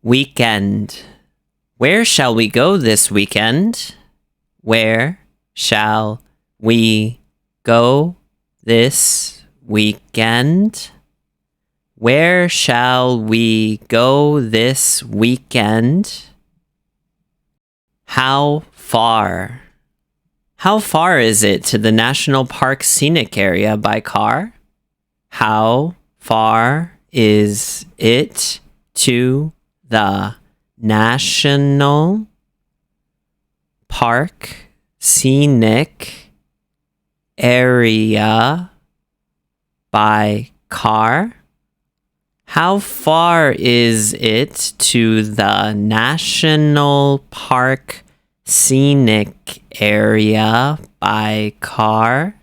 Weekend. Where shall we go this weekend? Where shall we go this weekend? Where shall we go this weekend? How far? How far is it to the National Park Scenic area by car? How far is it to the National Park Scenic area by car? How far is it to the National Park Scenic area by car?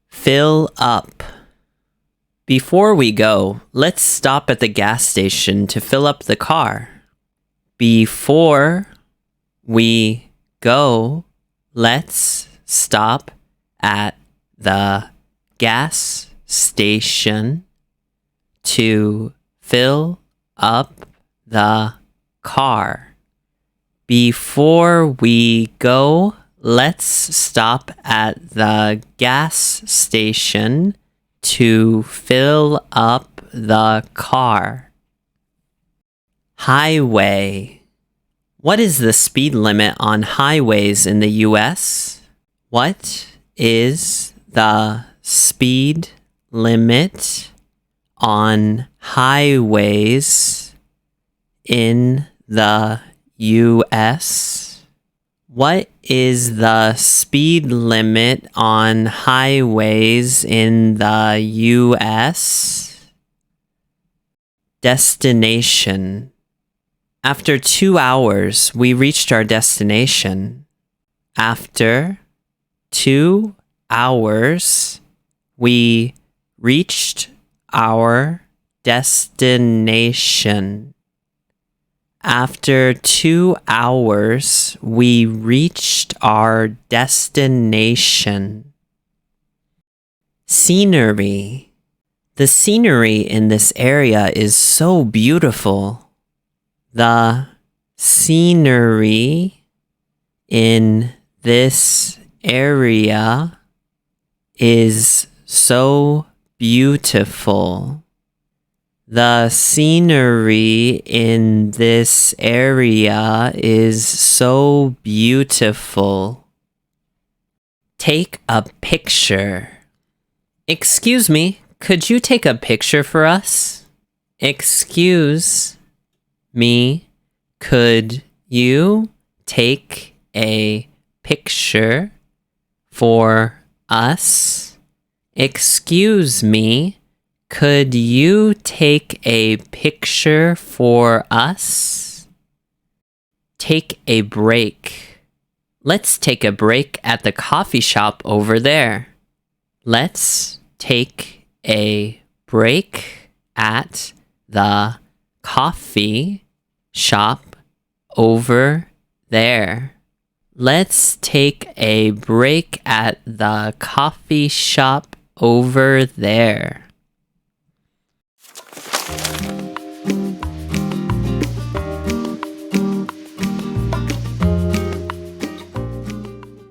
Fill up. Before we go, let's stop at the gas station to fill up the car. Before we go, let's stop at the gas station to fill up the car. Before we go, let's stop at the gas station to fill up the car. Highway. What is the speed limit on highways in the US? What is the speed limit on highways in the US? What is the speed limit on highways in the US? Destination. After 2 hours, we reached our destination. After 2 hours, we reached our destination. After 2 hours, we reached our destination. Scenery. The scenery in this area is so beautiful. The scenery in this area is so beautiful. The scenery in this area is so beautiful. Take a picture. Excuse me, could you take a picture for us? Excuse me, could you take a picture for us? Excuse me, could you take a picture for us? Take a break. Let's take a break at the coffee shop over there. Let's take a break at the coffee shop over there. Let's take a break at the coffee shop over there.